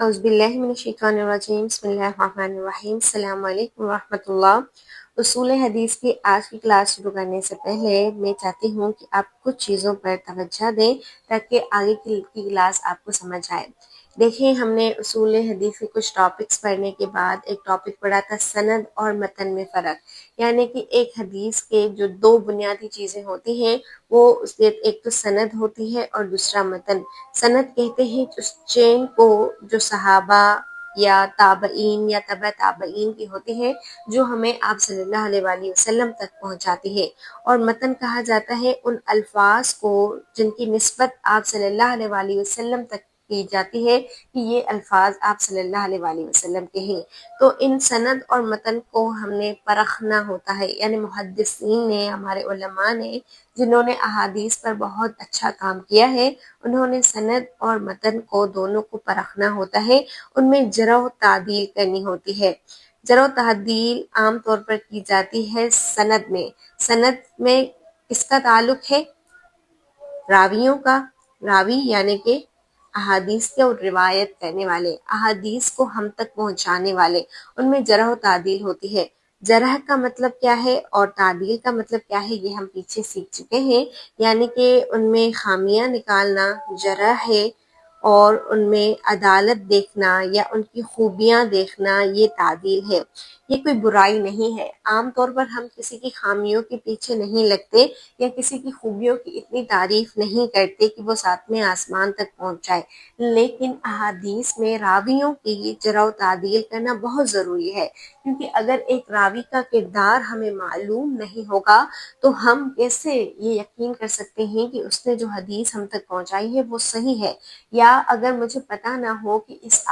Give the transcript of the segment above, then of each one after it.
اعوذ باللہ من الشیطان الرجیم بسم اللہ الرحمن الرحیم السلام علیکم ورحمۃ اللہ۔ اصول حدیث کی آج کی کلاس شروع کرنے سے پہلے میں چاہتی ہوں کہ آپ کچھ چیزوں پر توجہ دیں تاکہ آگے کی کلاس آپ کو سمجھ آئے۔ دیکھیں، ہم نے اصول حدیث کے کچھ ٹاپکس پڑھنے کے بعد ایک ٹاپک پڑھا تھا سند اور متن میں فرق، یعنی کہ ایک حدیث کے جو دو بنیادی چیزیں ہوتی ہیں وہ اس کے ایک تو سند ہوتی ہے اور دوسرا متن۔ سند کہتے ہیں اس چین کو جو صحابہ یا تابعین یا تبع تابعین کی ہوتی ہے جو ہمیں آپ صلی اللہ علیہ وآلہ وسلم تک پہنچاتی ہے، اور متن کہا جاتا ہے ان الفاظ کو جن کی نسبت آپ صلی اللہ علیہ وآلہ وسلم تک کی جاتی ہے کہ یہ الفاظ آپ صلی اللہ علیہ وآلہ وسلم کے ہیں۔ تو ان سند اور متن کو ہم نے پرکھنا ہوتا ہے، یعنی محدثین نے، ہمارے علماء نے جنہوں نے احادیث پر بہت اچھا کام کیا ہے، انہوں نے سند اور متن کو دونوں کو پرکھنا ہوتا ہے، ان میں جرح و تعدیل کرنی ہوتی ہے۔ جرح و تعدیل عام طور پر کی جاتی ہے سند میں۔ سند میں کس کا تعلق ہے؟ راویوں کا۔ راوی یعنی کہ احادیث کے اور روایت کرنے والے، احادیث کو ہم تک پہنچانے والے، ان میں جرح و تعدیل ہوتی ہے۔ جرح کا مطلب کیا ہے اور تعدیل کا مطلب کیا ہے یہ ہم پیچھے سیکھ چکے ہیں، یعنی کہ ان میں خامیاں نکالنا جرح ہے، اور ان میں عدالت دیکھنا یا ان کی خوبیاں دیکھنا یہ تعدیل ہے۔ یہ کوئی برائی نہیں ہے، عام طور پر ہم کسی کی خامیوں کے پیچھے نہیں لگتے یا کسی کی خوبیوں کی اتنی تعریف نہیں کرتے کہ وہ ساتھ میں آسمان تک پہنچ جائے، لیکن احادیث میں راویوں کی جرح و تعدیل کرنا بہت ضروری ہے، کیونکہ اگر ایک راوی کا کردار ہمیں معلوم نہیں ہوگا تو ہم کیسے یہ یقین کر سکتے ہیں کہ اس نے جو حدیث ہم تک پہنچائی ہے وہ صحیح ہے؟ یا اگر مجھے پتہ نہ ہو کہ اس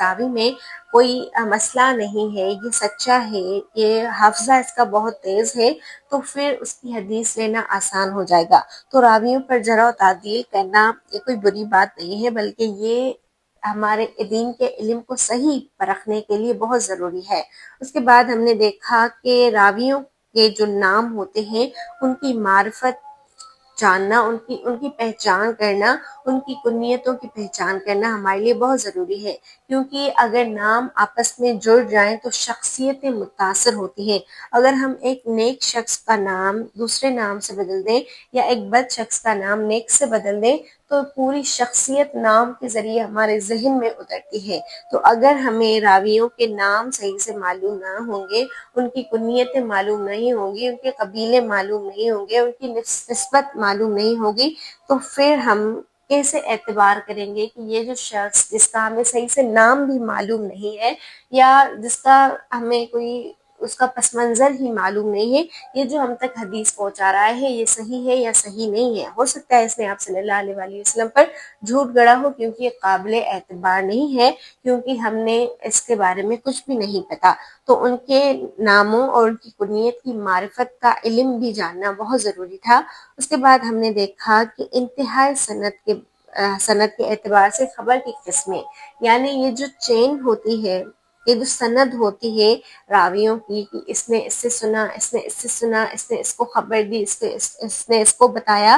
راوی میں کوئی مسئلہ نہیں ہے، یہ سچا ہے، یہ حافظہ اس کا بہت تیز ہے، تو پھر اس کی حدیث لینا آسان ہو جائے گا۔ تو راویوں پر جرح و تعدیل کرنا یہ کوئی بری بات نہیں ہے، بلکہ یہ ہمارے دین کے علم کو صحیح پرکھنے کے لیے بہت ضروری ہے۔ اس کے بعد ہم نے دیکھا کہ راویوں کے جو نام ہوتے ہیں ان کی معرفت جاننا، ان کی پہچان کرنا، ان کی کنیتوں کی پہچان کرنا ہمارے لیے بہت ضروری ہے، کیونکہ اگر نام آپس میں جڑ جائیں تو شخصیتیں متاثر ہوتی ہیں۔ اگر ہم ایک نیک شخص کا نام دوسرے نام سے بدل دیں یا ایک بد شخص کا نام نیک سے بدل دیں تو پوری شخصیت نام کے ذریعے ہمارے ذہن میں اترتی ہے۔ تو اگر ہمیں راویوں کے نام صحیح سے معلوم نہ ہوں گے، ان کی کنیتیں معلوم نہیں ہوں گی، ان کے قبیلے معلوم نہیں ہوں گے، ان کی نسبت معلوم نہیں ہوگی، تو پھر ہم کیسے اعتبار کریں گے کہ یہ جو شخص جس کا ہمیں صحیح سے نام بھی معلوم نہیں ہے یا جس کا ہمیں کوئی اس کا پس منظر ہی معلوم نہیں ہے، یہ جو ہم تک حدیث پہنچا رہا ہے یہ صحیح ہے یا صحیح نہیں ہے؟ ہو سکتا ہے اس نے آپ صلی اللہ علیہ وآلہ وسلم پر جھوٹ گڑا ہو، کیونکہ یہ قابل اعتبار نہیں ہے، کیونکہ ہم نے اس کے بارے میں کچھ بھی نہیں پتا۔ تو ان کے ناموں اور ان کی کنیت کی معرفت کا علم بھی جاننا بہت ضروری تھا۔ اس کے بعد ہم نے دیکھا کہ انتہائی سند کے اعتبار سے خبر کی قسمیں، یعنی یہ جو چین ہوتی ہے، یہ جو سند ہوتی ہے راویوں کی کہ اس نے اس سے سنا، اس نے اس سے سنا، اس نے اس کو خبر دی، اس نے اس کو بتایا،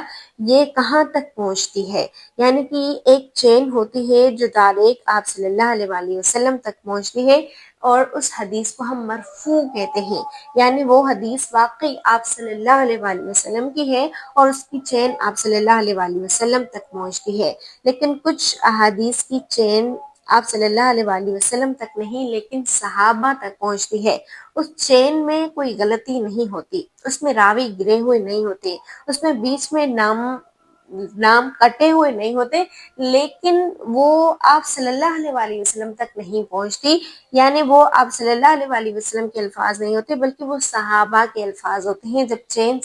یہ کہاں تک پہنچتی ہے؟ یعنی کہ ایک چین ہوتی ہے جو ڈائریکٹ آپ صلی اللہ علیہ وآلہ وسلم تک پہنچتی ہے، اور اس حدیث کو ہم مرفوع کہتے ہیں، یعنی وہ حدیث واقعی آپ صلی اللہ علیہ وآلہ وسلم کی ہے اور اس کی چین آپ صلی اللہ علیہ وآلہ وسلم تک پہنچتی ہے۔ لیکن کچھ احادیث کی چین آپ صلی اللہ علیہ وآلہ وسلم تک نہیں لیکن صحابہ تک پہنچتی ہے۔ اس چین میں کوئی غلطی نہیں ہوتی، اس میں راوی گرے ہوئے نہیں ہوتے، اس میں بیچ میں نام کٹے ہوئے نہیں ہوتے، لیکن وہ آپ صلی اللہ علیہ وآلہ وسلم تک نہیں پہنچتی، یعنی وہ آپ صلی اللہ علیہ وآلہ وسلم کے الفاظ نہیں ہوتے بلکہ وہ صحابہ کے الفاظ ہوتے ہیں۔ جب چین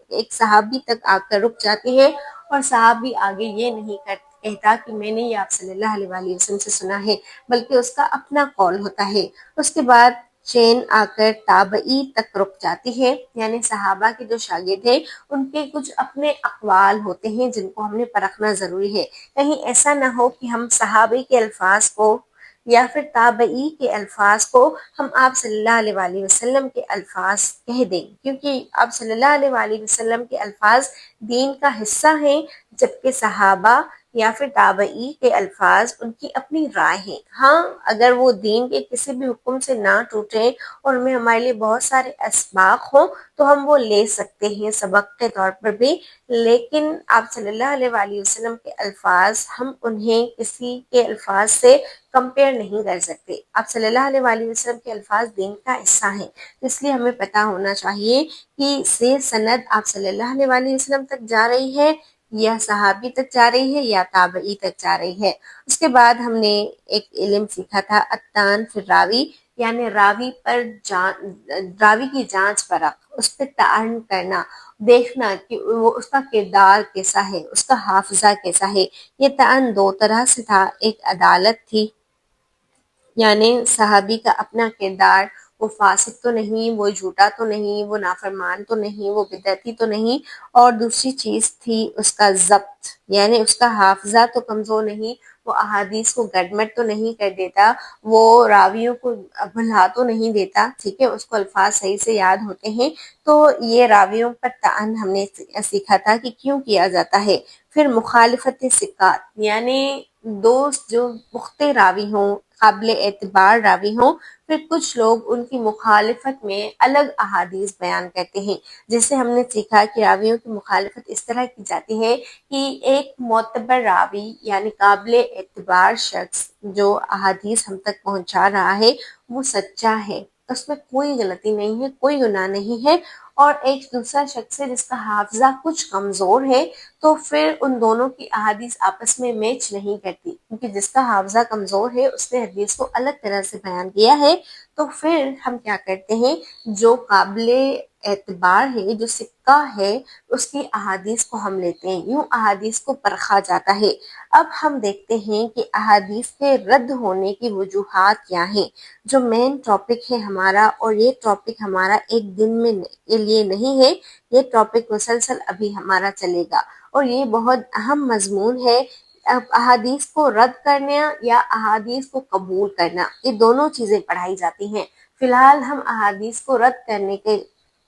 ایک صحابی تک آ کر رک جاتی ہے اور صحابی آگے یہ نہیں کہتا کہ میں نے یہ آپ صلی اللہ علیہ وآلہ وسلم سے سنا ہے، بلکہ اس کا اپنا قول ہوتا ہے۔ اس کے بعد چین آ کر تابعی تک رک جاتی ہے، یعنی صحابہ کے جو شاگرد ہیں ان کے کچھ اپنے اقوال ہوتے ہیں جن کو ہم نے پرکھنا ضروری ہے۔ کہیں ایسا نہ ہو کہ ہم صحابی کے الفاظ کو یا پھر تابعی کے الفاظ کو ہم آپ صلی اللہ علیہ وآلہ وسلم کے الفاظ کہہ دیں، کیونکہ آپ صلی اللہ علیہ وآلہ وسلم کے الفاظ دین کا حصہ ہیں، جبکہ صحابہ یا پھر تابعی کے الفاظ ان کی اپنی رائے ہیں۔ ہاں، اگر وہ دین کے کسی بھی حکم سے نہ ٹوٹیں اور ان میں ہمارے لیے بہت سارے اسباق ہوں تو ہم وہ لے سکتے ہیں سبق کے طور پر بھی، لیکن آپ صلی اللہ علیہ وآلہ وسلم کے الفاظ ہم انہیں کسی کے الفاظ سے کمپیئر نہیں کر سکتے۔ آپ صلی اللہ علیہ وآلہ وسلم کے الفاظ دین کا حصہ ہیں، اس لیے ہمیں پتہ ہونا چاہیے کہ سے سند آپ صلی اللہ علیہ وآلہ وسلم تک جا رہی ہے یا صحابی تک جا رہی ہے یا تابعی تک جا رہی ہے۔ اس کے بعد ہم نے ایک علم سیکھا تھا الطعن فی الراوی، یعنی راوی کی جانچ پرکھ، اس پہ تعین کرنا، دیکھنا کہ وہ اس کا کردار کیسا ہے، اس کا حافظہ کیسا ہے۔ یہ تعین دو طرح سے تھا، ایک عدالت تھی، یعنی صحابی کا اپنا کردار، وہ فاسق تو نہیں، وہ جھوٹا تو نہیں، وہ نافرمان تو نہیں، وہ بدعتی تو نہیں، اور دوسری چیز تھی اس کا ضبط، یعنی اس کا حافظہ تو کمزور نہیں، وہ احادیث کو گڈمٹ تو نہیں کر دیتا، وہ راویوں کو بھلا تو نہیں دیتا، ٹھیک ہے، اس کو الفاظ صحیح سے یاد ہوتے ہیں۔ تو یہ راویوں پر تعین ہم نے سیکھا تھا کہ کیوں کیا جاتا ہے۔ پھر مخالفت ثقات، یعنی دوست جو پختہ راوی ہوں، قابل اعتبار راوی ہوں، پھر کچھ لوگ ان کی مخالفت میں الگ احادیث بیان کرتے ہیں، جس سے ہم نے سیکھا کہ راویوں کی مخالفت اس طرح کی جاتی ہے کہ ایک معتبر راوی یعنی قابل اعتبار شخص جو احادیث ہم تک پہنچا رہا ہے وہ سچا ہے، اس میں کوئی غلطی نہیں ہے، کوئی گناہ نہیں ہے، اور ایک دوسرا شخص ہے جس کا حافظہ کچھ کمزور ہے، تو پھر ان دونوں کی احادیث آپس میں میچ نہیں کرتی، کیونکہ جس کا حافظہ کمزور ہے اس نے حدیث کو الگ طرح سے بیان کیا ہے۔ تو پھر ہم کیا کرتے ہیں، جو قابل اعتبار ہے، جو سکہ ہے، اس کی احادیث کو ہم لیتے ہیں، یوں احادیث کو پرکھا جاتا ہے۔ اب ہم دیکھتے ہیں کہ احادیث کے رد ہونے کی وجوہات کیا ہیں، جو مین ٹاپک ہے ہمارا، اور یہ ٹاپک ہمارا ایک دن میں کے لیے نہیں ہے، یہ ٹاپک مسلسل ابھی ہمارا چلے گا، اور یہ بہت اہم مضمون ہے۔ اب احادیث کو رد کرنا یا احادیث کو قبول کرنا، یہ دونوں چیزیں پڑھائی جاتی ہیں۔ فی الحال ہم احادیث کو رد کرنے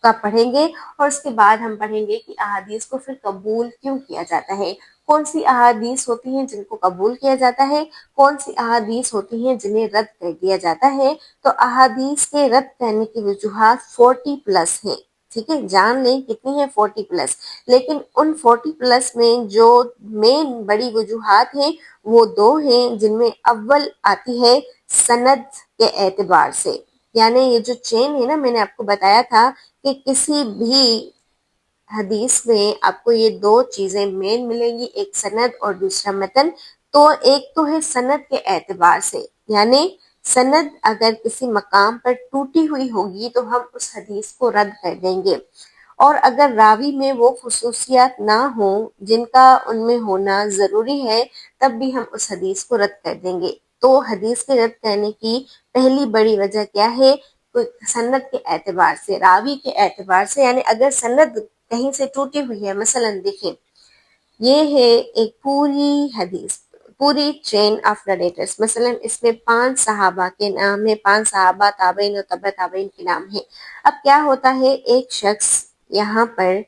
کا پڑھیں گے، اور اس کے بعد ہم پڑھیں گے کہ احادیث کو پھر قبول کیوں کیا جاتا ہے، کون سی احادیث ہوتی ہیں جن کو قبول کیا جاتا ہے، کون سی احادیث ہوتی ہیں جنہیں رد کر دیا جاتا ہے۔ تو احادیث کے رد کرنے کی وجوہات 40+ ہیں، ٹھیک ہے، جان لیں کتنی ہے، 40+، لیکن ان 40+ میں جو مین بڑی وجوہات ہیں وہ دو ہیں، جن میں اول آتی ہے سند کے اعتبار سے، یعنی یہ جو چین ہے نا، میں نے آپ کو بتایا تھا کہ کسی بھی حدیث میں آپ کو یہ دو چیزیں مین ملیں گی، ایک سند اور دوسرا متن۔ تو ایک تو ہے سند کے اعتبار سے، یعنی سند اگر کسی مقام پر ٹوٹی ہوئی ہوگی تو ہم اس حدیث کو رد کر دیں گے، اور اگر راوی میں وہ خصوصیات نہ ہوں جن کا ان میں ہونا ضروری ہے تب بھی ہم اس حدیث کو رد کر دیں گے۔ تو حدیث کے رد کرنے کی پہلی بڑی وجہ کیا ہے، سند کے اعتبار سے، راوی کے اعتبار سے، یعنی اگر سند کہیں سے ٹوٹی ہوئی ہے، مثلا دیکھیں یہ ہے ایک پوری حدیث، پوری چین آف نریٹرز، مثلا اس میں 5 صحابہ کے نام ہے، 5 صحابہ، تابعین اور تبع تابعین کے نام ہے۔ اب کیا ہوتا ہے، ایک شخص یہاں پر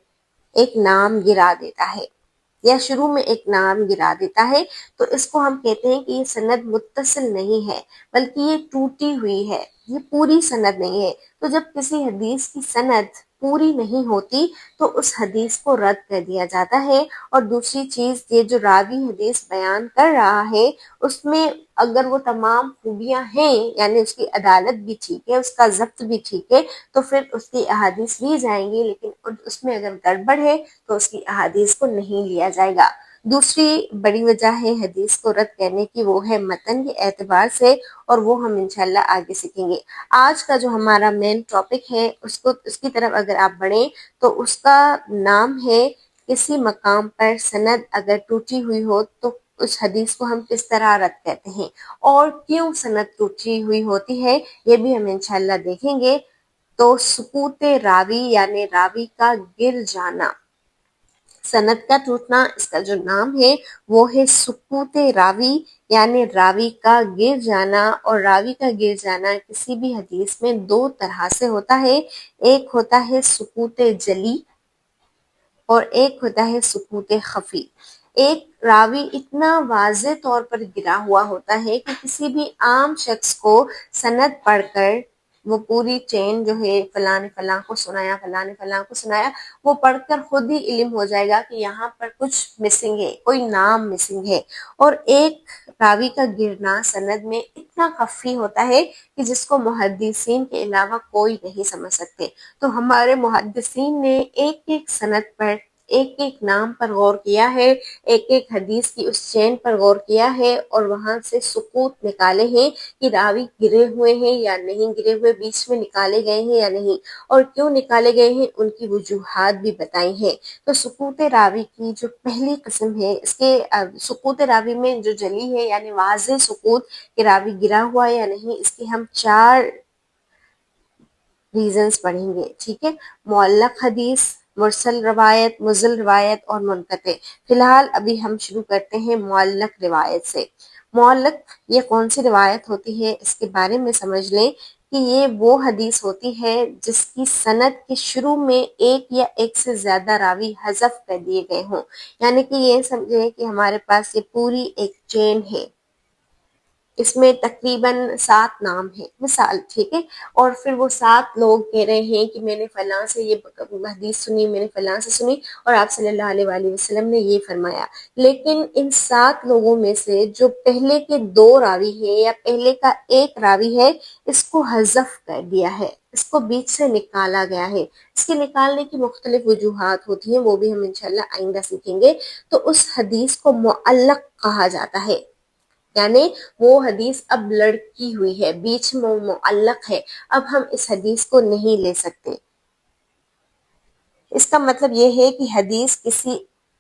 ایک نام گرا دیتا ہے یا شروع میں ایک نام گرا دیتا ہے، تو اس کو ہم کہتے ہیں کہ یہ سند متصل نہیں ہے بلکہ یہ ٹوٹی ہوئی ہے، یہ پوری سند نہیں ہے۔ تو جب کسی حدیث کی سند پوری نہیں ہوتی تو اس حدیث کو رد کر دیا جاتا ہے۔ اور دوسری چیز، یہ جو راوی حدیث بیان کر رہا ہے اس میں اگر وہ تمام خوبیاں ہیں، یعنی اس کی عدالت بھی ٹھیک ہے، اس کا ضبط بھی ٹھیک ہے، تو پھر اس کی احادیث لی جائیں گی، لیکن اس میں اگر گڑبڑ ہے تو اس کی احادیث کو نہیں لیا جائے گا۔ دوسری بڑی وجہ ہے حدیث کو رد کرنے کی، وہ ہے متن کے اعتبار سے، اور وہ ہم انشاءاللہ آگے سیکھیں گے۔ آج کا جو ہمارا مین ٹاپک ہے اس کی طرف اگر آپ بڑھیں تو اس کا نام ہے کسی مقام پر سند اگر ٹوٹی ہوئی ہو تو اس حدیث کو ہم کس طرح رد کہتے ہیں، اور کیوں سند ٹوٹی ہوئی ہوتی ہے، یہ بھی ہم انشاءاللہ دیکھیں گے۔ تو سقوط راوی یعنی راوی کا گر جانا، سند کا ٹوٹنا، اس کا جو نام ہے وہ ہے سقوط راوی، یعنی راوی کا گر جانا۔ اور راوی کا گر جانا کسی بھی حدیث میں دو طرح سے ہوتا ہے، ایک ہوتا ہے سقوط جلی اور ایک ہوتا ہے سقوط خفی۔ ایک راوی اتنا واضح طور پر گرا ہوا ہوتا ہے کہ کسی بھی عام شخص کو سند پڑھ کر وہ پوری چین جو ہے فلاں نے فلاں کو سنایا، فلاں نے فلاں کو سنایا، وہ پڑھ کر خود ہی علم ہو جائے گا کہ یہاں پر کچھ مسنگ ہے، کوئی نام مسنگ ہے۔ اور ایک راوی کا گرنا سند میں اتنا خفی ہوتا ہے کہ جس کو محدثین کے علاوہ کوئی نہیں سمجھ سکتے۔ تو ہمارے محدثین نے ایک ایک سند پر، ایک ایک نام پر غور کیا ہے، ایک ایک حدیث کی اس چین پر غور کیا ہے، اور وہاں سے سقوط نکالے ہیں کہ راوی گرے ہوئے ہیں یا نہیں گرے ہوئے، بیچ میں نکالے گئے ہیں یا نہیں، اور کیوں نکالے گئے ہیں ان کی وجوہات بھی بتائی ہیں۔ تو سقوط راوی کی جو پہلی قسم ہے، اس کے سقوط راوی میں جو جلی ہے یعنی واضح سقوط کہ راوی گرا ہوا ہے یا نہیں، اس کے ہم 4 ریزنز پڑھیں گے، ٹھیک ہے۔ معلق حدیث، مرسل روایت، مزل روایت اور منقطع۔ فی الحال ابھی ہم شروع کرتے ہیں معلق روایت سے۔ معلق یہ کون سی روایت ہوتی ہے، اس کے بارے میں سمجھ لیں کہ یہ وہ حدیث ہوتی ہے جس کی سند کے شروع میں ایک یا ایک سے زیادہ راوی حذف کر دیے گئے ہوں، یعنی کہ یہ سمجھیں کہ ہمارے پاس یہ پوری ایک چین ہے، اس میں تقریباً 7 نام ہیں مثال، ٹھیک ہے، اور پھر وہ 7 لوگ کہہ رہے ہیں کہ میں نے فلاں سے یہ حدیث سنی، میں نے فلاں سے سنی، اور آپ صلی اللہ علیہ وآلہ وسلم نے یہ فرمایا۔ لیکن ان 7 لوگوں میں سے جو پہلے کے 2 راوی ہیں یا پہلے کا ایک راوی ہے، اس کو حذف کر دیا ہے، اس کو بیچ سے نکالا گیا ہے۔ اس کے نکالنے کی مختلف وجوہات ہوتی ہیں، وہ بھی ہم انشاءاللہ آئندہ سیکھیں گے۔ تو اس حدیث کو معلق کہا جاتا ہے، یعنی وہ حدیث اب لڑکی ہوئی ہے، بیچ میں معلق ہے، اب ہم اس حدیث کو نہیں لے سکتے۔ اس کا مطلب یہ ہے کہ حدیث کسی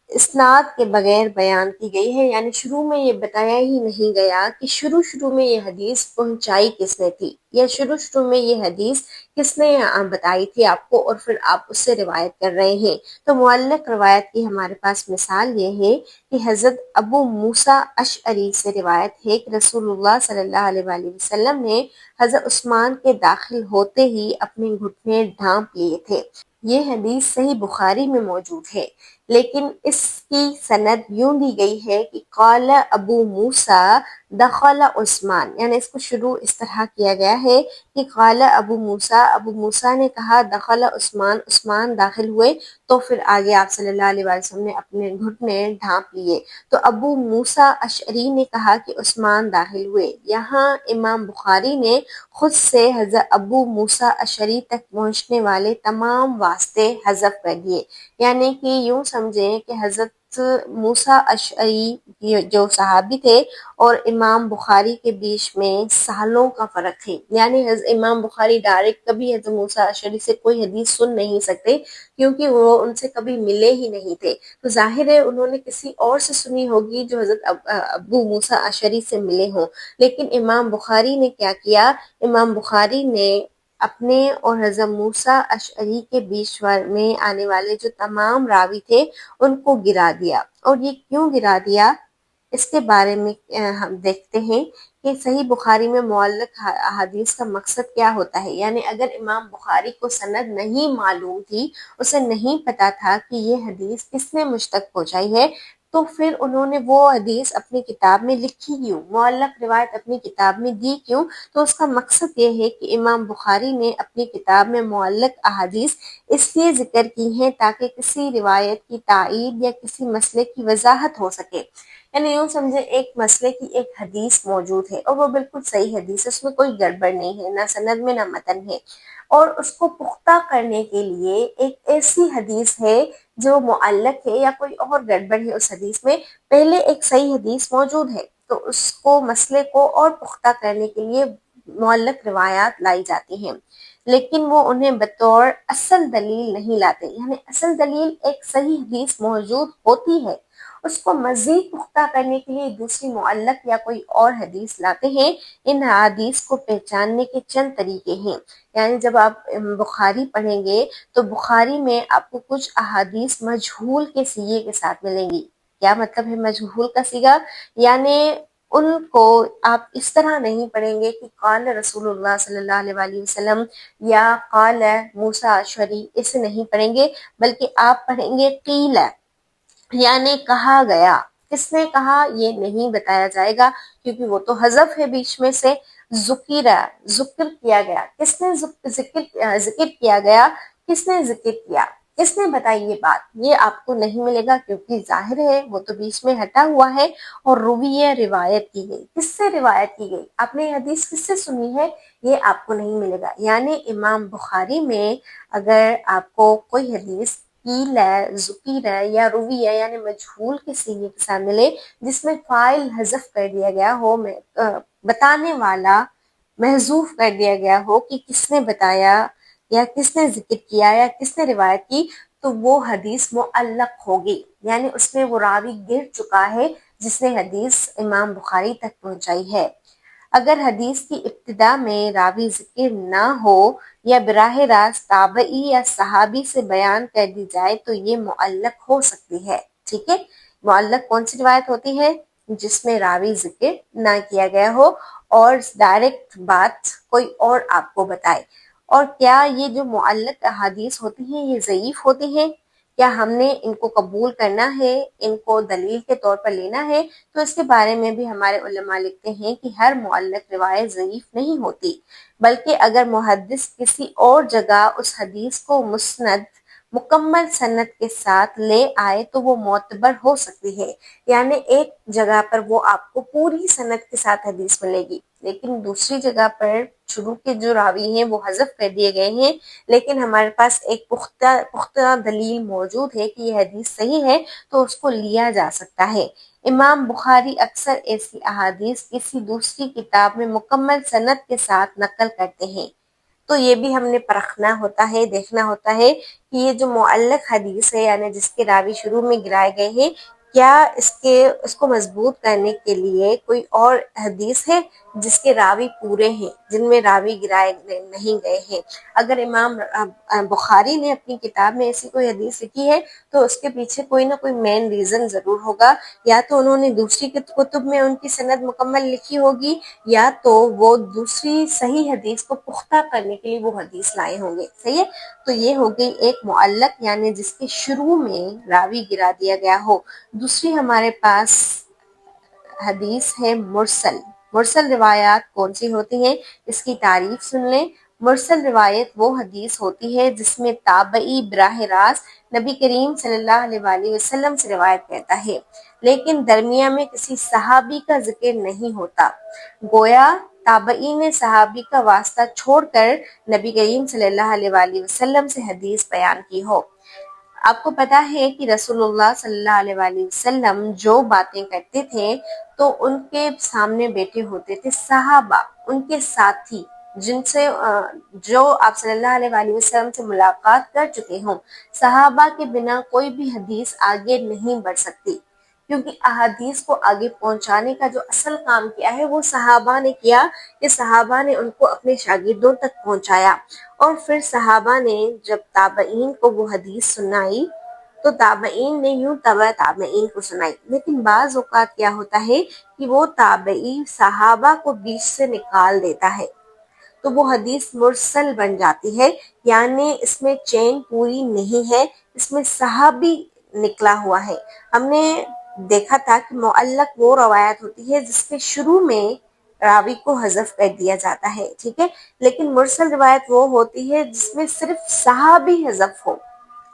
اسناد کے بغیر بیان کی گئی ہے، یعنی شروع میں یہ بتایا ہی نہیں گیا کہ شروع میں یہ حدیث پہنچائی کس نے تھی، یا شروع میں یہ حدیث کس نے بتائی تھی آپ کو، اور پھر آپ اس سے روایت کر رہے ہیں۔ تو معلق روایت کی ہمارے پاس مثال یہ ہے کہ حضرت ابو موسیٰ اشعری سے روایت ہے کہ رسول اللہ صلی اللہ علیہ وآلہ وسلم نے حضرت عثمان کے داخل ہوتے ہی اپنے گھٹنے ڈھانپ لیے تھے۔ یہ حدیث صحیح بخاری میں موجود ہے، لیکن اس کی سند یوں دی گئی ہے کہ قال ابو موسیٰ دخل عثمان، یعنی اس کو شروع اس طرح کیا گیا ہے کہ قال ابو موسیٰ نے کہا دخل عثمان داخل ہوئے، تو پھر آگے آپ صلی اللہ علیہ وسلم نے اپنے گھٹنے ڈھانپ لیے، تو ابو موسیٰ اشعری نے کہا کہ عثمان داخل ہوئے۔ یہاں امام بخاری نے خود سے حضرت ابو موسیٰ اشعری تک پہنچنے والے تمام واسطے حذف کر دیے، یعنی کہ یوں سمجھیں کہ حضرت موسیٰ اشعری جو صحابی تھے اور امام بخاری کے بیچ میں سالوں کا فرق ہے، یعنی امام بخاری ڈائریکٹ کبھی حضرت موسیٰ اشعری سے کوئی حدیث سن نہیں سکتے، کیونکہ وہ ان سے کبھی ملے ہی نہیں تھے۔ تو ظاہر ہے انہوں نے کسی اور سے سنی ہوگی جو حضرت ابو موسیٰ اشعری سے ملے ہوں، لیکن امام بخاری نے کیا کیا، امام بخاری نے اپنے اور حضرت موسیٰ اشعری کے بیچ میں آنے والے جو تمام راوی تھے ان کو گرا دیا۔ اور یہ کیوں گرا دیا، اس کے بارے میں ہم دیکھتے ہیں کہ صحیح بخاری میں معلق حدیث کا مقصد کیا ہوتا ہے، یعنی اگر امام بخاری کو سند نہیں معلوم تھی، اسے نہیں پتا تھا کہ یہ حدیث کس نے مجھ تک پہنچائی ہے، تو پھر انہوں نے وہ حدیث اپنی کتاب میں لکھی کیوں، معلق روایت اپنی کتاب میں دی کیوں؟ تو اس کا مقصد یہ ہے کہ امام بخاری نے اپنی کتاب میں معلق احادیث اس لیے ذکر کی ہیں تاکہ کسی روایت کی تائید یا کسی مسئلے کی وضاحت ہو سکے، یعنی یوں سمجھے ایک مسئلے کی ایک حدیث موجود ہے اور وہ بالکل صحیح حدیث ہے، اس میں کوئی گڑبڑ نہیں ہے، نہ سند میں نہ متن ہے، اور اس کو پختہ کرنے کے لیے ایک ایسی حدیث ہے جو معلق ہے یا کوئی اور گڑبڑ ہے اس حدیث میں، پہلے ایک صحیح حدیث موجود ہے، تو اس کو مسئلے کو اور پختہ کرنے کے لیے معلق روایات لائی جاتی ہیں، لیکن وہ انہیں بطور اصل دلیل نہیں لاتے، یعنی اصل دلیل ایک صحیح حدیث موجود ہوتی ہے، اس کو مزید پختہ کرنے کے لیے دوسری معلق یا کوئی اور حدیث لاتے ہیں۔ ان حدیث کو پہچاننے کے چند طریقے ہیں، یعنی جب آپ بخاری پڑھیں گے تو بخاری میں آپ کو کچھ احادیث مجہول کے صیغے کے ساتھ ملیں گی۔ کیا مطلب ہے مجہول کا صیغہ؟ یعنی ان کو آپ اس طرح نہیں پڑھیں گے کہ قال رسول اللہ صلی اللہ علیہ وآلہ وسلم یا قال موسیٰ اشعری، اسے نہیں پڑھیں گے، بلکہ آپ پڑھیں گے قیل، یعنی کہا گیا، کس نے کہا یہ نہیں بتایا جائے گا کیونکہ وہ تو حذف ہے بیچ میں سے. ذکر کیا گیا، کس نے ذکر کیا گیا، کس نے ذکر کیا، کس نے بتائی یہ بات، یہ آپ کو نہیں ملے گا کیونکہ ظاہر ہے وہ تو بیچ میں ہٹا ہوا ہے. اور رویہ روایت کی گئی، کس سے روایت کی گئی، آپ نے یہ حدیث کس سے سنی ہے، یہ آپ کو نہیں ملے گا. یعنی امام بخاری میں اگر آپ کو کوئی حدیث قیل ہے، ذکر ہے یا روی ہے یعنی مجہول کے صیغے کے ساتھ ملے جس میں فاعل حذف کر دیا گیا ہو، بتانے والا محذوف کر دیا گیا ہو کہ کس نے بتایا یا کس نے ذکر کیا یا کس نے روایت کی، تو وہ حدیث معلق ہوگی. یعنی اس میں وہ راوی گر چکا ہے جس نے حدیث امام بخاری تک پہنچائی ہے. اگر حدیث کی ابتدا میں راوی ذکر نہ ہو یا براہ راست تابعی یا صحابی سے بیان کر دی جائے تو یہ معلق ہو سکتی ہے. ٹھیک ہے، معلق کون سی روایت ہوتی ہے؟ جس میں راوی ذکر نہ کیا گیا ہو اور ڈائریکٹ بات کوئی اور آپ کو بتائے. اور کیا یہ جو معلق احادیث ہوتی ہیں یہ ضعیف ہوتی ہیں؟ کیا ہم نے ان کو قبول کرنا ہے، ان کو دلیل کے طور پر لینا ہے؟ تو اس کے بارے میں بھی ہمارے علماء لکھتے ہیں کہ ہر معلق روایت ضعیف نہیں ہوتی، بلکہ اگر محدث کسی اور جگہ اس حدیث کو مسند مکمل سند کے ساتھ لے آئے تو وہ معتبر ہو سکتی ہے. یعنی ایک جگہ پر وہ آپ کو پوری سند کے ساتھ حدیث ملے گی، لیکن دوسری جگہ پر شروع کے جو راوی ہیں وہ حذف کر دیے گئے ہیں، لیکن ہمارے پاس ایک پختہ دلیل موجود ہے کہ یہ حدیث صحیح ہے تو اس کو لیا جا سکتا ہے. امام بخاری اکثر ایسی احادیث کسی دوسری کتاب میں مکمل سند کے ساتھ نقل کرتے ہیں. تو یہ بھی ہم نے پرکھنا ہوتا ہے، دیکھنا ہوتا ہے کہ یہ جو معلق حدیث ہے یعنی جس کے راوی شروع میں گرائے گئے ہیں، کیا اس کو مضبوط کرنے کے لیے کوئی اور حدیث ہے جس کے راوی پورے ہیں، جن میں راوی گرائے نہیں گئے ہیں. اگر امام بخاری نے اپنی کتاب میں ایسی کوئی حدیث لکھی ہے تو اس کے پیچھے کوئی نہ کوئی مین ریزن ضرور ہوگا. یا تو انہوں نے دوسری کتب میں ان کی سند مکمل لکھی ہوگی، یا تو وہ دوسری صحیح حدیث کو پختہ کرنے کے لیے وہ حدیث لائے ہوں گے. صحیح ہے، تو یہ ہو گئی ایک معلق یعنی جس کے شروع میں راوی گرا دیا گیا ہو. دوسری ہمارے پاس حدیث ہے مرسل. مرسل روایات کون سی ہوتی ہیں، اس کی تعریف سن لیں. مرسل روایت وہ حدیث ہوتی ہے جس میں تابعی براہ راست نبی کریم صلی اللہ علیہ وآلہ وسلم سے روایت کرتا ہے، لیکن درمیان میں کسی صحابی کا ذکر نہیں ہوتا، گویا تابعی نے صحابی کا واسطہ چھوڑ کر نبی کریم صلی اللہ علیہ وآلہ وسلم سے حدیث بیان کی ہو. آپ کو پتا ہے کہ رسول اللہ صلی اللہ علیہ وآلہ وسلم جو باتیں کرتے تھے تو ان کے سامنے بیٹھے ہوتے تھے صحابہ، ان کے ساتھی، جو آپ صلی اللہ علیہ وآلہ وسلم سے ملاقات کر چکے ہوں. صحابہ کے بنا کوئی بھی حدیث آگے نہیں بڑھ سکتی، کیونکہ احادیث کو آگے پہنچانے کا جو اصل کام کیا ہے وہ صحابہ نے کیا، کہ صحابہ نے ان کو اپنے شاگردوں تک پہنچایا. اور پھر صحابہ نے جب تابعین کو وہ حدیث سنائی تو تابعین نے یوں تبع تابعین کو سنائی. لیکن بعض اوقات کیا ہوتا ہے کہ وہ تابعی صحابہ کو بیچ سے نکال دیتا ہے تو وہ حدیث مرسل بن جاتی ہے. یعنی اس میں چین پوری نہیں ہے، اس میں صحابی نکلا ہوا ہے. ہم نے دیکھا تھا کہ معلق وہ روایت ہوتی ہے جس کے شروع میں راوی کو حذف کر دیا جاتا ہے، ٹھیک ہے، لیکن مرسل روایت وہ ہوتی ہے جس میں صرف صحابی حذف ہو،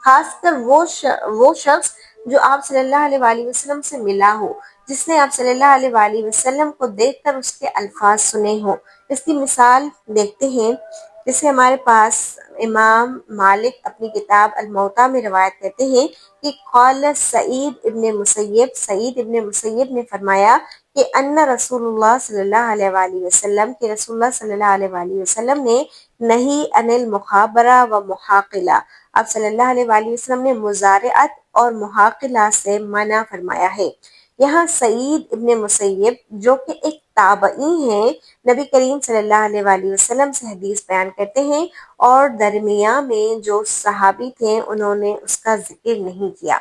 خاص کر وہ شخص جو آپ صلی اللہ علیہ وآلہ وسلم سے ملا ہو، جس نے آپ صلی اللہ علیہ وآلہ وسلم کو دیکھ کر اس کے الفاظ سنے ہوں. اس کی مثال دیکھتے ہیں، جسے ہمارے پاس امام مالک اپنی کتاب الموطا میں روایت کرتے ہیں کہ قال سعید ابن مسیب نے فرمایا کہ ان رسول اللہ صلی اللہ علیہ وآلہ وسلم کہ رسول اللہ صلی اللہ علیہ وآلہ وسلم نے نہیں ان المخابرہ و محاقلہ، آپ صلی اللہ علیہ وآلہ وسلم نے مزارعت اور محاقلہ سے منع فرمایا ہے. یہاں سعید ابن مسیب جو کہ ایک تابعی ہیں، نبی کریم صلی اللہ علیہ وآلہ وسلم سے حدیث بیان کرتے ہیں، اور درمیان میں جو صحابی تھے انہوں نے اس کا ذکر نہیں کیا.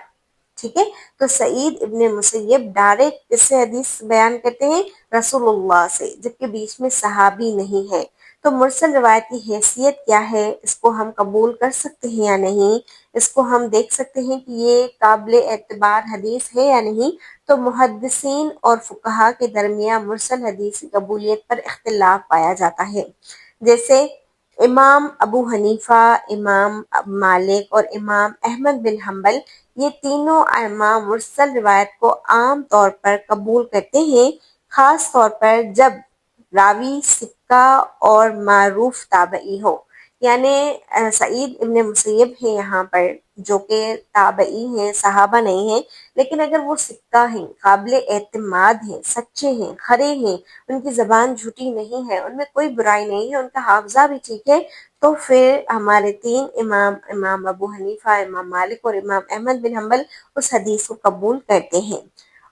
ٹھیک ہے، تو سعید ابن مسیب ڈائریکٹ اس سے حدیث بیان کرتے ہیں رسول اللہ سے، جبکہ بیچ میں صحابی نہیں ہے. تو مرسل روایت کی حیثیت کیا ہے، اس کو ہم قبول کر سکتے ہیں یا نہیں، اس کو ہم دیکھ سکتے ہیں کہ یہ قابل اعتبار حدیث ہے یا نہیں۔ تو محدثین اور فقہا کے درمیان مرسل حدیث کی قبولیت پر اختلاف پایا جاتا ہے۔ جیسے امام ابو حنیفہ، امام مالک اور امام احمد بن حنبل، یہ تینوں ائمہ مرسل روایت کو عام طور پر قبول کرتے ہیں، خاص طور پر جب راوی سکہ اور معروف تابعی ہو۔ یعنی سعید ابن مسیب ہیں یہاں پر، جو کہ تابعی ہیں، صحابہ نہیں ہیں، لیکن اگر وہ سکہ ہیں، قابل اعتماد ہیں، سچے ہیں، کھرے ہیں، ان کی زبان جھوٹی نہیں ہے، ان میں کوئی برائی نہیں ہے، ان کا حافظہ بھی ٹھیک ہے، تو پھر ہمارے تین امام ابو حنیفہ، امام مالک اور امام احمد بن حنبل اس حدیث کو قبول کرتے ہیں۔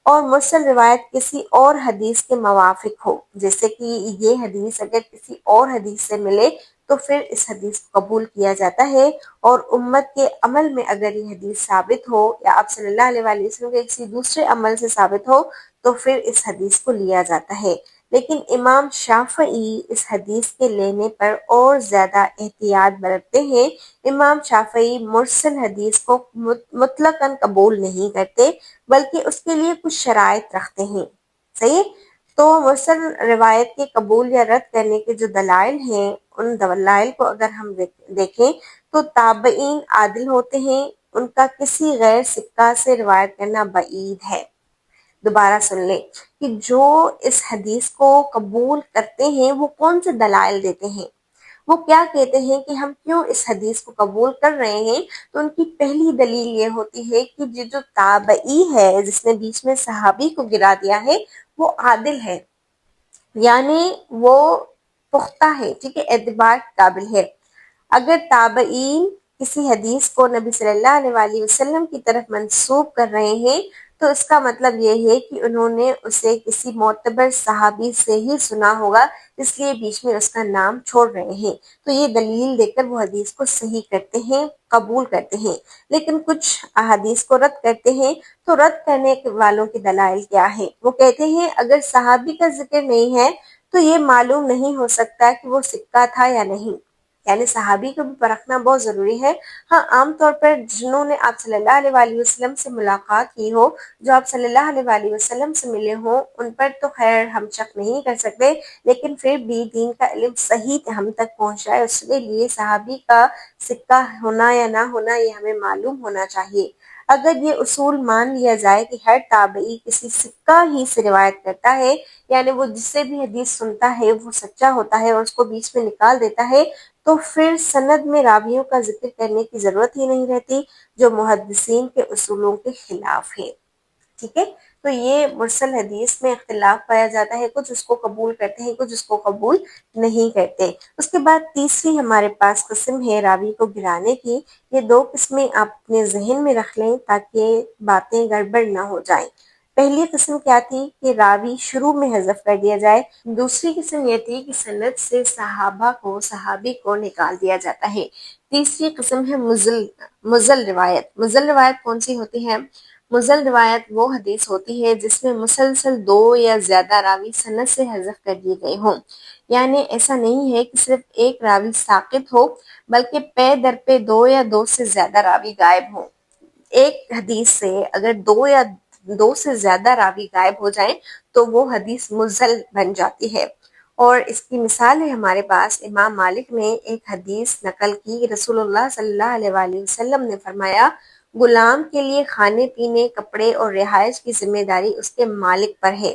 اور مرسل روایت کسی اور حدیث کے موافق ہو، جیسے کہ یہ حدیث اگر کسی اور حدیث سے ملے تو پھر اس حدیث کو قبول کیا جاتا ہے، اور امت کے عمل میں اگر یہ حدیث ثابت ہو یا آپ صلی اللہ علیہ وآلہ وسلم کے کسی دوسرے عمل سے ثابت ہو تو پھر اس حدیث کو لیا جاتا ہے۔ لیکن امام شافعی اس حدیث کے لینے پر اور زیادہ احتیاط برتتے ہیں۔ امام شافعی مرسل حدیث کو مطلقاً قبول نہیں کرتے، بلکہ اس کے لیے کچھ شرائط رکھتے ہیں۔ صحیح؟ تو مرسل روایت کے قبول یا رد کرنے کے جو دلائل ہیں، ان دلائل کو اگر ہم دیکھیں تو تابعین عادل ہوتے ہیں، ان کا کسی غیر سکہ سے روایت کرنا بعید ہے۔ دوبارہ سن لیں کہ جو اس حدیث کو قبول کرتے ہیں وہ کون سے دلائل دیتے ہیں، وہ کیا کہتے ہیں کہ ہم کیوں اس حدیث کو قبول کر رہے ہیں۔ تو ان کی پہلی دلیل یہ ہوتی ہے کہ یہ جو تابعی ہے، جس نے بیچ میں صحابی کو گرا دیا ہے، وہ عادل ہے، یعنی وہ پختہ ہے، ٹھیک ہے، اعتبار قابل ہے۔ اگر تابعین کسی حدیث کو نبی صلی اللہ علیہ وآلہ وسلم کی طرف منسوب کر رہے ہیں تو اس کا مطلب یہ ہے کہ انہوں نے اسے کسی معتبر صحابی سے ہی سنا ہوگا، اس لیے بیچ میں اس کا نام چھوڑ رہے ہیں۔ تو یہ دلیل دے کر وہ حدیث کو صحیح کرتے ہیں، قبول کرتے ہیں۔ لیکن کچھ احادیث کو رد کرتے ہیں، تو رد کرنے والوں کی دلائل کیا ہے؟ وہ کہتے ہیں اگر صحابی کا ذکر نہیں ہے تو یہ معلوم نہیں ہو سکتا کہ وہ سکہ تھا یا نہیں، یعنی صحابی کو بھی پرکھنا بہت ضروری ہے۔ ہاں، عام طور پر جنہوں نے آپ صلی اللہ علیہ وآلہ وسلم سے ملاقات کی ہو، جو آپ صلی اللہ علیہ وآلہ وسلم سے ملے ہوں، ان پر تو خیر ہم شک نہیں کر سکتے، لیکن پھر بھی دین کا علم صحیح ہم تک پہنچائے، اس کے لیے صحابی کا سکہ ہونا یا نہ ہونا یہ ہمیں معلوم ہونا چاہیے۔ اگر یہ اصول مان لیا جائے کہ ہر تابعی کسی سکہ ہی سے روایت کرتا ہے، یعنی وہ جس سے بھی حدیث سنتا ہے وہ سچا ہوتا ہے اور اس کو بیچ میں نکال دیتا ہے، تو پھر سند میں راویوں کا ذکر کرنے کی ضرورت ہی نہیں رہتی، جو محدثین کے اصولوں کے خلاف ہے۔ ٹھیک ہے، تو یہ مرسل حدیث میں اختلاف پایا جاتا ہے، کچھ اس کو قبول کرتے ہیں، کچھ اس کو قبول نہیں کرتے۔ اس کے بعد تیسری ہمارے پاس قسم ہے راوی کو گرانے کی۔ یہ دو قسمیں آپ اپنے ذہن میں رکھ لیں تاکہ باتیں گڑبڑ نہ ہو جائیں۔ پہلی قسم کیا تھی کہ راوی شروع میں حذف کر دیا جائے، دوسری قسم یہ تھی کہ سند سے صحابی کو نکال دیا جاتا ہے۔ تیسری قسم ہے مزل روایت۔ مزل روایت کون سی ہوتی ہے؟ مزل روایت وہ حدیث ہوتی ہے جس میں مسلسل دو یا زیادہ راوی سند سے حذف کر دیے گئے ہوں، یعنی ایسا نہیں ہے کہ صرف ایک راوی ساقط ہو، بلکہ پے در پہ دو یا دو سے زیادہ راوی غائب ہوں۔ ایک حدیث سے اگر دو یا دو سے زیادہ راوی غائب ہو جائیں تو وہ حدیث مزل بن جاتی ہے۔ اور اس کی مثال ہے ہمارے پاس، امام مالک نے ایک حدیث نقل کی، رسول اللہ صلی اللہ علیہ وآلہ وسلم نے فرمایا غلام کے لیے کھانے پینے، کپڑے اور رہائش کی ذمہ داری اس کے مالک پر ہے۔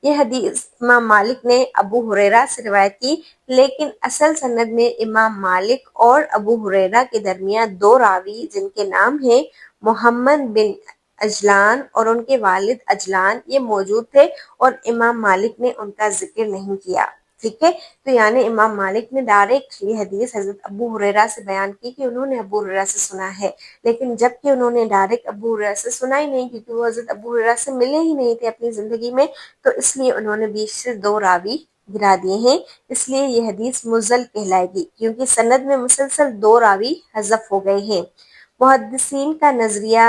یہ حدیث امام مالک نے ابو ہریرہ سے روایت کی، لیکن اصل سند میں امام مالک اور ابو ہریرہ کے درمیان دو راوی جن کے نام ہیں محمد بن عجلان اور ان کے والد عجلان، یہ موجود تھے اور امام مالک نے ان کا ذکر نہیں کیا۔ ٹھیک ہے، تو یعنی امام مالک نے ڈائریکٹ یہ حدیث حضرت ابو ہریرہ سے بیان کی کہ انہوں نے ابو ہریرہ سے سنا ہے، لیکن جب کہ انہوں نے ڈائریکٹ ابو ہریرہ سے سنا ہی نہیں، کیونکہ وہ حضرت ابو ہریرہ سے ملے ہی نہیں تھے اپنی زندگی میں، تو اس لیے انہوں نے بیچ سے دو راوی گرا دیے ہیں، اس لیے یہ حدیث مزل کہلائے گی، کیونکہ سند میں مسلسل دو راوی حذف ہو گئے ہیں۔ محدثین کا نظریہ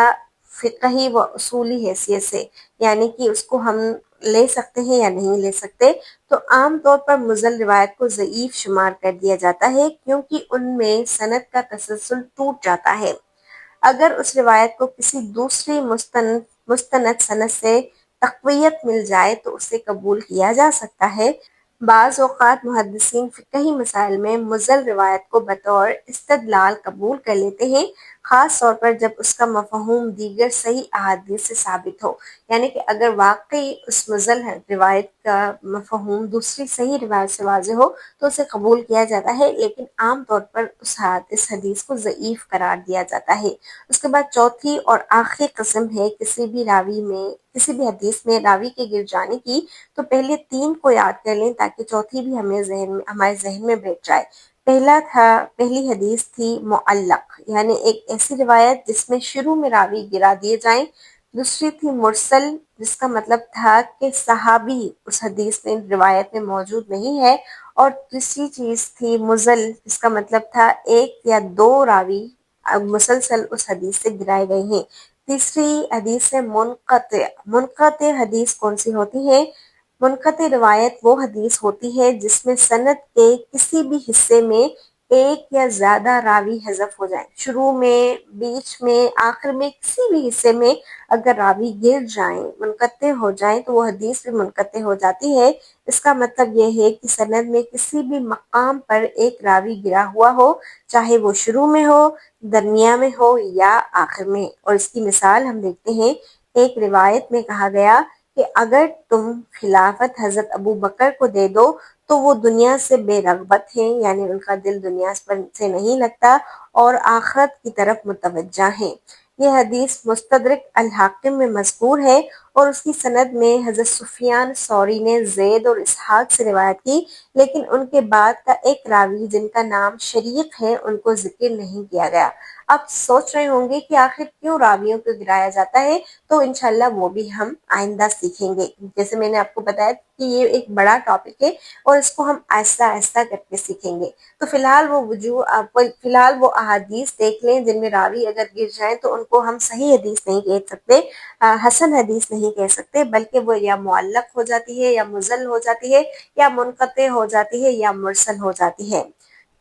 فقہی و اصولی حیثیت سے، یعنی کہ اس کو ہم لے سکتے ہیں یا نہیں لے سکتے، تو عام طور پر مزل روایت کو ضعیف شمار کر دیا جاتا ہے کیونکہ ان میں سند کا تسلسل ٹوٹ جاتا ہے۔ اگر اس روایت کو کسی دوسری مستند سند سے تقویت مل جائے تو اسے قبول کیا جا سکتا ہے۔ بعض اوقات محدثین فقہی مسائل میں مزل روایت کو بطور استدلال قبول کر لیتے ہیں، خاص طور پر جب اس کا مفہوم دیگر صحیح احادیث سے ثابت ہو۔ یعنی کہ اگر واقعی اس مزل روایت کا مفہوم دوسری صحیح روایت سے واضح ہو تو اسے قبول کیا جاتا ہے، لیکن عام طور پر اس حدیث کو ضعیف قرار دیا جاتا ہے۔ اس کے بعد چوتھی اور آخری قسم ہے کسی بھی حدیث میں راوی کے گر جانے کی۔ تو پہلے تین کو یاد کر لیں تاکہ چوتھی بھی ہمارے ذہن میں بیٹھ جائے۔ پہلی حدیث تھی معلق، یعنی ایک ایسی روایت جس میں شروع میں راوی گرا دیے جائیں۔ دوسری تھی مرسل، جس کا مطلب تھا کہ صحابی اس حدیث میں روایت میں موجود نہیں ہے۔ اور تیسری چیز تھی مزل، جس کا مطلب تھا ایک یا دو راوی مسلسل اس حدیث سے گرائے گئے ہیں۔ تیسری حدیث ہے منقطع۔ منقطع حدیث کون سی ہوتی ہے؟ منقطع روایت وہ حدیث ہوتی ہے جس میں سند کے کسی بھی حصے میں ایک یا زیادہ راوی حذف ہو جائیں۔ شروع میں، بیچ میں، آخر میں، کسی بھی حصے میں اگر راوی گر جائیں، منقطع ہو جائیں تو وہ حدیث بھی منقطع ہو جاتی ہے۔ اس کا مطلب یہ ہے کہ سند میں کسی بھی مقام پر ایک راوی گرا ہوا ہو، چاہے وہ شروع میں ہو، درمیان میں ہو یا آخر میں۔ اور اس کی مثال ہم دیکھتے ہیں، ایک روایت میں کہا گیا کہ اگر تم خلافت حضرت ابو بکر کو دے دو تو وہ دنیا سے بے رغبت ہیں، یعنی ان کا دل دنیا سے نہیں لگتا اور آخرت کی طرف متوجہ ہیں۔ یہ حدیث مستدرک الحاکم میں مذکور ہے اور اس کی سند میں حضرت سفیان ثوری نے زید اور اسحاق سے روایت کی، لیکن ان کے بعد کا ایک راوی جن کا نام شریک ہے ان کو ذکر نہیں کیا گیا۔ آپ سوچ رہے ہوں گے کہ آخر کیوں راویوں کو گرایا جاتا ہے، تو انشاءاللہ وہ بھی ہم آئندہ سیکھیں گے۔ جیسے میں نے آپ کو بتایا کہ یہ ایک بڑا ٹاپک ہے اور اس کو ہم آہستہ آہستہ کر کے سیکھیں گے۔ تو فی الحال وہ احادیث دیکھ لیں جن میں راوی اگر گر جائیں تو ان کو ہم صحیح حدیث نہیں کہہ سکتے، حسن حدیث نہیں کہہ سکتے، بلکہ وہ یا معلق ہو جاتی ہے یا مزل ہو جاتی ہے یا منقطع ہو جاتی ہے یا مرسل ہو جاتی ہے۔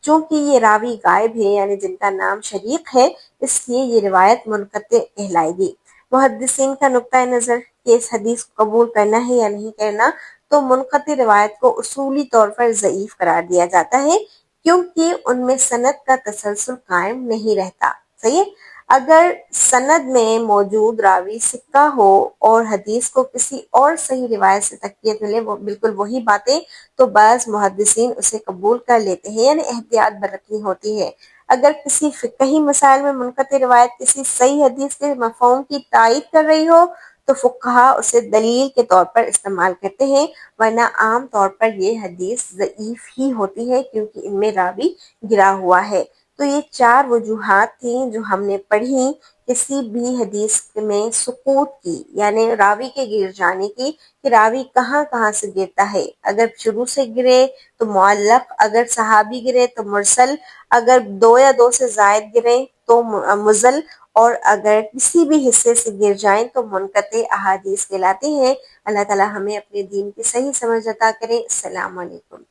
چونکہ یہ راوی غائب ہے، یعنی جن کا نام شریک ہے، اس لیے یہ روایت منقطع کہلائے گی۔ محدثین کا نقطۂ نظر کہ اس حدیث کو قبول کرنا ہے یا نہیں کرنا، تو منقطع روایت کو اصولی طور پر ضعیف قرار دیا جاتا ہے کیونکہ ان میں سند کا تسلسل قائم نہیں رہتا۔ صحیح ہے؟ اگر سند میں موجود راوی ثقہ ہو اور حدیث کو کسی اور صحیح روایت سے تقویت ملے، وہ بالکل وہی باتیں، تو بعض محدثین اسے قبول کر لیتے ہیں، یعنی احتیاط برتنی ہوتی ہے۔ اگر کسی فقہی مسائل میں منقطع روایت کسی صحیح حدیث کے مفہوم کی تائید کر رہی ہو تو فقہا اسے دلیل کے طور پر استعمال کرتے ہیں، ورنہ عام طور پر یہ حدیث ضعیف ہی ہوتی ہے کیونکہ ان میں راوی گرا ہوا ہے۔ تو یہ چار وجوہات تھیں جو ہم نے پڑھی کسی بھی حدیث میں سقوط کی، یعنی راوی کے گر جانے کی، کہ راوی کہاں کہاں سے گرتا ہے۔ اگر شروع سے گرے تو معلق، اگر صحابی گرے تو مرسل، اگر دو یا دو سے زائد گرے تو مزل، اور اگر کسی بھی حصے سے گر جائیں تو منقطع احادیث کہلاتے ہیں۔ اللہ تعالی ہمیں اپنے دین کی صحیح سمجھ عطا کرے۔ السلام علیکم۔